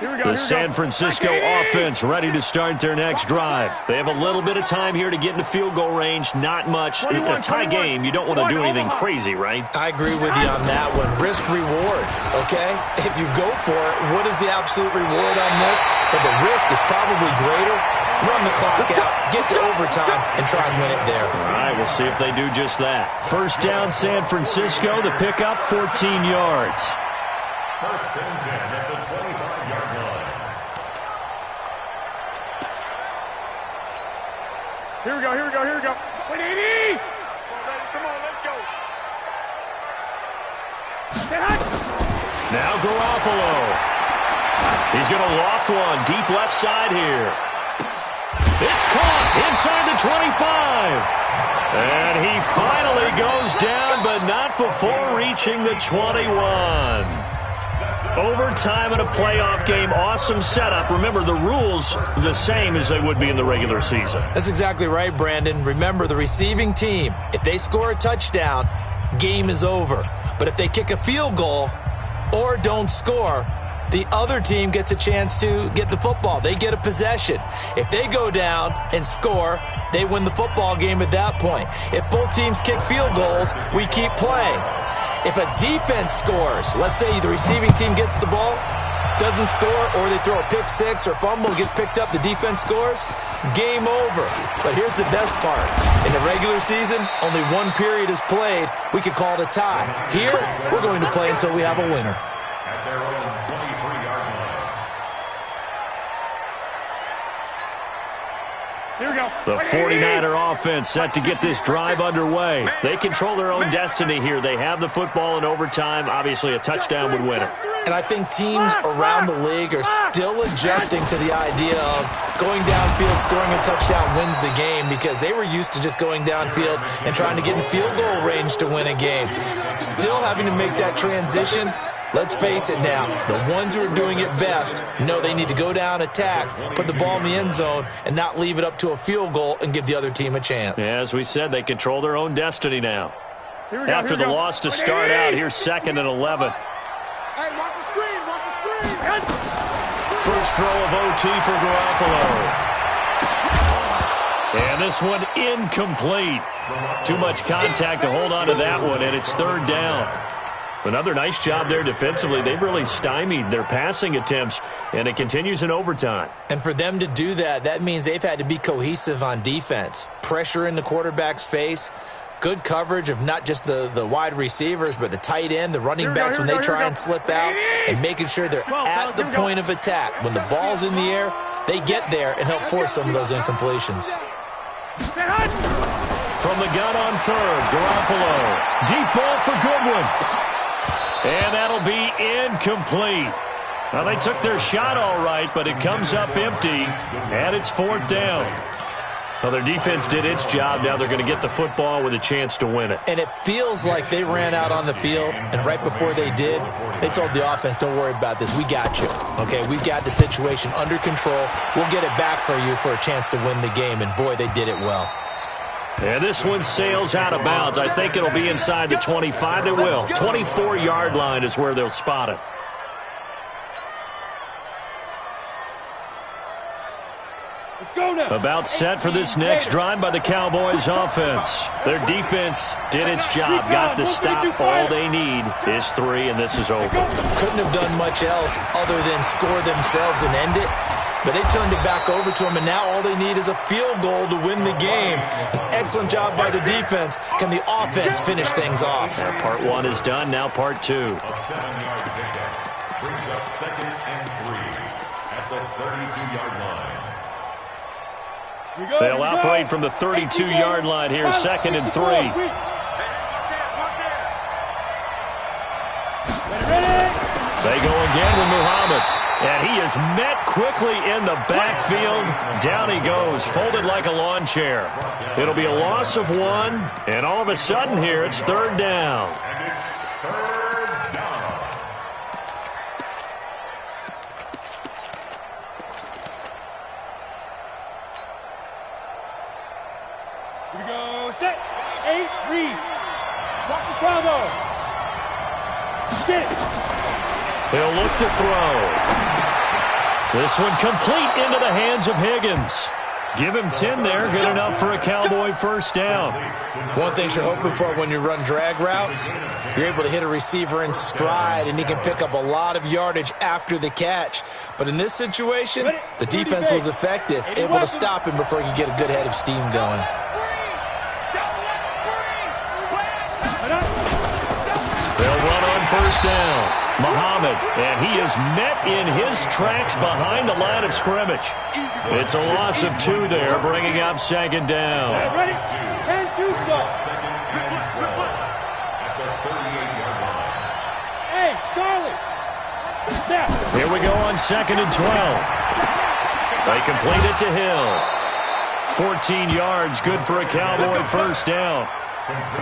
The San Francisco offense ready to start their next drive. They have a little bit of time here to get into field goal range. Not much. In a tie game, you don't want to do anything crazy, right? I agree with you on that one. Risk reward, okay? If you go for it, what is the absolute reward on this? But the risk is probably greater. Run the clock out, get to overtime, and try and win it there. All right, we'll see if they do just that. 1st down, San Francisco. The pickup, 14 yards. 1st and 10 at the 25-yard line. Here we go. Wait, 80! Come on, let's go. Now Garoppolo. He's going to loft one deep left side here. It's caught inside the 25. And he finally goes down, but not before reaching the 21. Overtime in a playoff game, awesome setup. Remember, the rules the same as they would be in the regular season. That's exactly right, Brandon. Remember, the receiving team, if they score a touchdown, game is over. But if they kick a field goal or don't score, the other team gets a chance to get the football. They get a possession. If they go down and score, they win the football game at that point. If both teams kick field goals, we keep playing. If a defense scores, let's say the receiving team gets the ball, doesn't score, or they throw a pick six or fumble, gets picked up, the defense scores, game over. But here's the best part. In the regular season, only one period is played. We could call it a tie. Here, we're going to play until we have a winner. At their own 23-yard line. Here we go. The 49er offense set to get this drive underway. They control their own destiny here. They have the football in overtime. Obviously, a touchdown would win it. And I think teams around the league are still adjusting to the idea of going downfield, scoring a touchdown wins the game, because they were used to just going downfield and trying to get in field goal range to win a game. Still having to make that transition. Let's face it now, the ones who are doing it best know they need to go down, attack, put the ball in the end zone, and not leave it up to a field goal and give the other team a chance. Yeah, as we said, they control their own destiny now. After the loss to start out, here's 2nd and 11. Hey, watch the screen, watch the screen. First throw of OT for Garoppolo. And this one incomplete. Too much contact to hold on to that one, and it's 3rd down. Another nice job there defensively. They've really stymied their passing attempts, and it continues in overtime. And for them to do that, that means they've had to be cohesive on defense. Pressure in the quarterback's face, good coverage of not just the wide receivers, but the tight end, the running backs when they try and slip out, and making sure they're at the point of attack. When the ball's in the air, they get there and help force some of those incompletions. From the gun on third, Garoppolo. Deep ball for Goodwin. And that'll be incomplete. Now, they took their shot all right, but it comes up empty, and it's fourth down. Well, their defense did its job. Now they're going to get the football with a chance to win it. And it feels like they ran out on the field, and right before they did, they told the offense, don't worry about this. We got you. Okay, we've got the situation under control. We'll get it back for you for a chance to win the game, and boy, they did it well. And this one sails out of bounds. I think it'll be inside the 25. It will. 24-yard line is where they'll spot it. About set for this next drive by the Cowboys offense. Their defense did its job, got the stop. All they need is 3, and this is over. Couldn't have done much else other than score themselves and end it. But they turned it back over to him, and now all they need is a field goal to win the game. An excellent job by the defense. Can the offense finish things off? Part 1 is done. Now part 2. A 7-yard pickup brings up 2nd and 3 at the 32-yard line. They'll operate from the 32-yard line here, 2nd and 3. They go again with Muhammad. And he is met quickly in the backfield. Down he goes, folded like a lawn chair. It'll be a loss of 1, and all of a sudden here, it's 3rd down. And it's 3rd down. Here we go. Set. 8, read. Watch the combo. Get it. He'll look to throw. This one complete into the hands of Higgins. Give him 10 there, good enough for a Cowboy first down. One thing you're hoping for when you run drag routes, you're able to hit a receiver in stride, and he can pick up a lot of yardage after the catch. But in this situation, the defense was effective, able to stop him before he could get a good head of steam going. They'll run on first down. Muhammad, and he is met in his tracks behind the line of scrimmage. It's a loss of 2 there, bringing up 2nd down. Ready? 10-2 start. 2nd and 12 at the 38-yard line. Hey, Charlie. Snap. Here we go on 2nd and 12. They complete it to Hill. 14 yards, good for a Cowboy first down.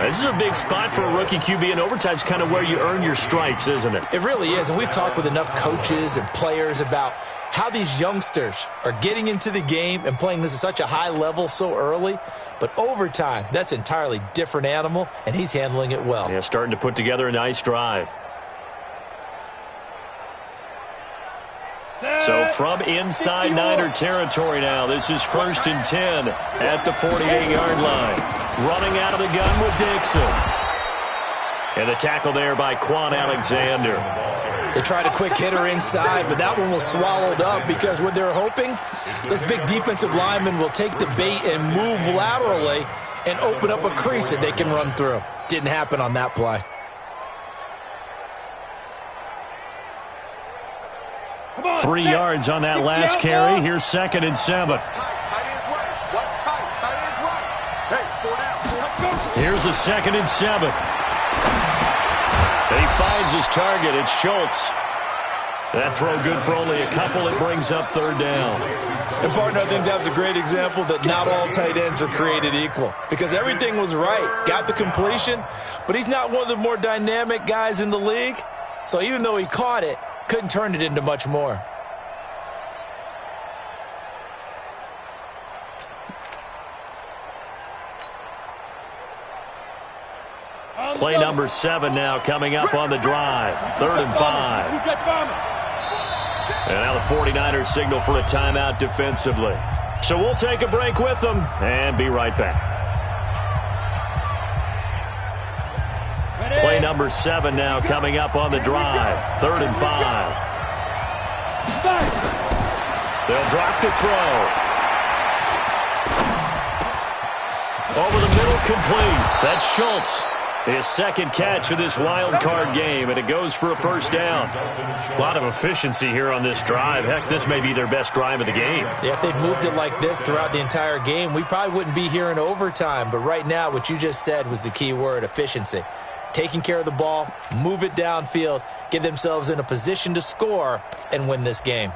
This is a big spot for a rookie QB, and overtime's kind of where you earn your stripes, isn't it? It really is, and we've talked with enough coaches and players about how these youngsters are getting into the game and playing this at such a high level so early. But overtime, that's an entirely different animal, and he's handling it well. Yeah, starting to put together a nice drive. So from inside Niner territory now, this is 1st and 10 at the 48-yard line. Running out of the gun with Dixon. And the tackle there by Quan Alexander. They tried a quick hitter inside, but that one was swallowed up because what they're hoping, those big defensive linemen will take the bait and move laterally and open up a crease that they can run through. Didn't happen on that play. Come on, 3 yards on that last carry. Here's 2nd and 7. Here's a 2nd and 7. And he finds his target. It's Schultz. That throw good for only a couple. It brings up 3rd down. And, partner, I think that was a great example that not all tight ends are created equal. Because everything was right. Got the completion, but he's not one of the more dynamic guys in the league. So even though he caught it, couldn't turn it into much more. Play number 7 now coming up on the drive. 3rd and 5. And now the 49ers signal for a timeout defensively. So we'll take a break with them and be right back. Play number 7 now coming up on the drive. 3rd and 5. They'll drop to throw. Over the middle, complete. That's Schultz. His second catch of this wild card game, and it goes for a first down. A lot of efficiency here on this drive. Heck, this may be their best drive of the game. Yeah, if they'd moved it like this throughout the entire game, we probably wouldn't be here in overtime. But right now, what you just said was the key word, efficiency. Taking care of the ball, move it downfield, get themselves in a position to score, and win this game.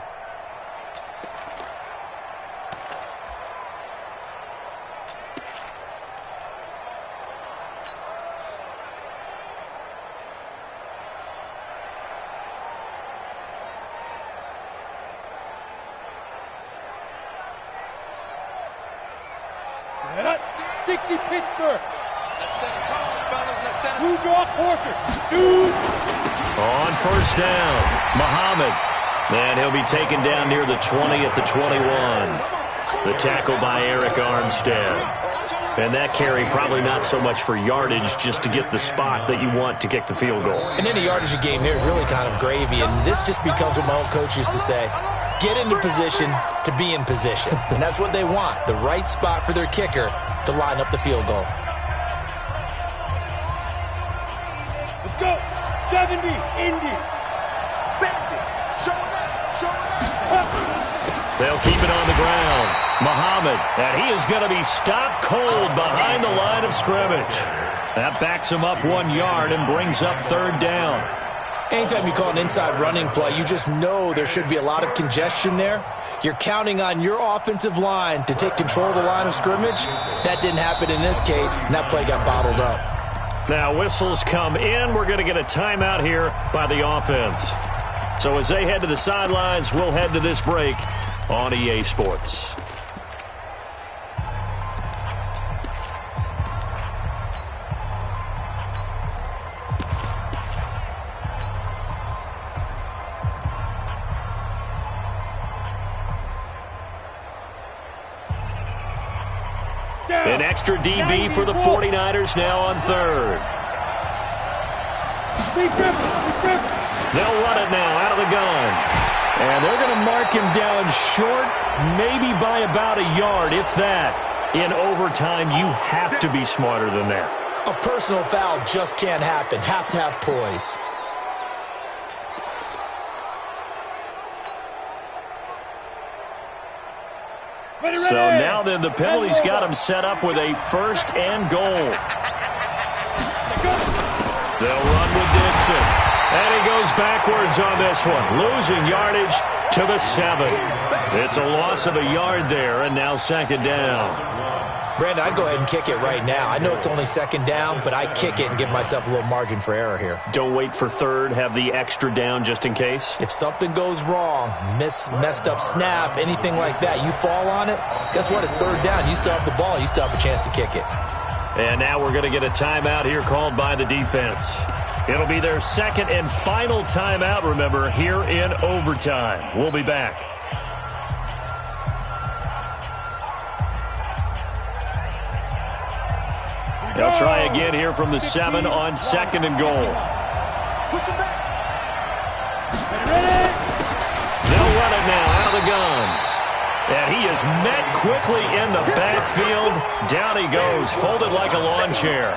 Set up. 60 Pittsburgh. Let's set a tone, fellas. Let's set a Blue draw quarter. Shoot. On first down, Muhammad. And he'll be taken down near the 20 at the 21. The tackle by Eric Armstead. And that carry probably not so much for yardage, just to get the spot that you want to kick the field goal. And any yardage a game here is really kind of gravy, and this just becomes what my old coach used to say. Get into position to be in position. And that's what they want, the right spot for their kicker to line up the field goal. Let's go. 70. Indy. They'll keep it on the ground. Muhammad, and he is going to be stopped cold behind the line of scrimmage. That backs him up 1 yard and brings up 3rd down. Anytime you call an inside running play, you just know there should be a lot of congestion there. You're counting on your offensive line to take control of the line of scrimmage. That didn't happen in this case, and that play got bottled up. Now whistles come in. We're going to get a timeout here by the offense. So as they head to the sidelines, we'll head to this break on EA Sports. An extra DB for the 49ers now on 3rd. They'll run it now out of the gun. And they're going to mark him down short, maybe by about a yard, if that. In overtime, you have to be smarter than that. A personal foul just can't happen. Have to have poise. So now then, the penalty's got him set up with a 1st and goal. They'll run with Dixon. And he goes backwards on this one, losing yardage to the 7. It's a loss of a yard there, and now 2nd down. Brandon, I'd go ahead and kick it right now. I know it's only 2nd down, but I kick it and give myself a little margin for error here. Don't wait for 3rd. Have the extra down just in case. If something goes wrong, messed up snap, anything like that, you fall on it, guess what? It's 3rd down. You still have the ball. You still have a chance to kick it. And now we're going to get a timeout here called by the defense. It'll be their 2nd and final timeout, remember, here in overtime. We'll be back. They'll try again here from the 7 on 2nd and goal. They'll run it now out of the gun. And he is met quickly in the backfield. Down he goes, folded like a lawn chair.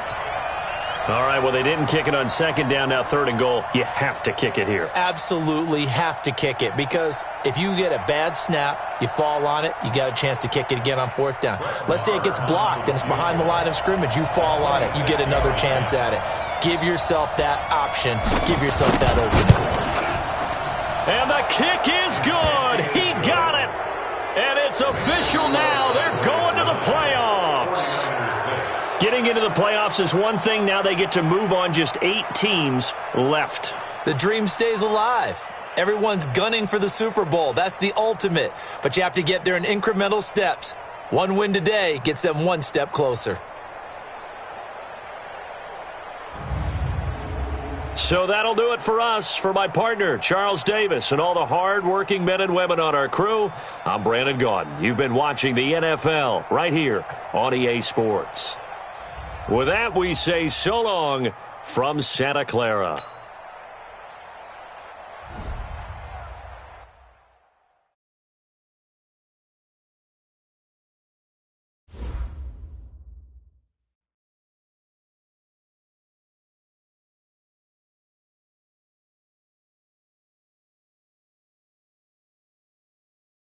All right, well, they didn't kick it on 2nd down, now 3rd and goal. You have to kick it here. Absolutely have to kick it, because if you get a bad snap, you fall on it, you got a chance to kick it again on 4th down. Let's say it gets blocked and it's behind the line of scrimmage. You fall on it, you get another chance at it. Give yourself that option. Give yourself that opening. And the kick is good. He got it. And it's official now. They're going to the playoffs. Getting into the playoffs is one thing. Now they get to move on. Just 8 teams left. The dream stays alive. Everyone's gunning for the Super Bowl. That's the ultimate. But you have to get there in incremental steps. One win today gets them 1 step closer. So that'll do it for us. For my partner, Charles Davis, and all the hard-working men and women on our crew, I'm Brandon Gaudin. You've been watching the NFL right here on EA Sports. With that, we say so long from Santa Clara.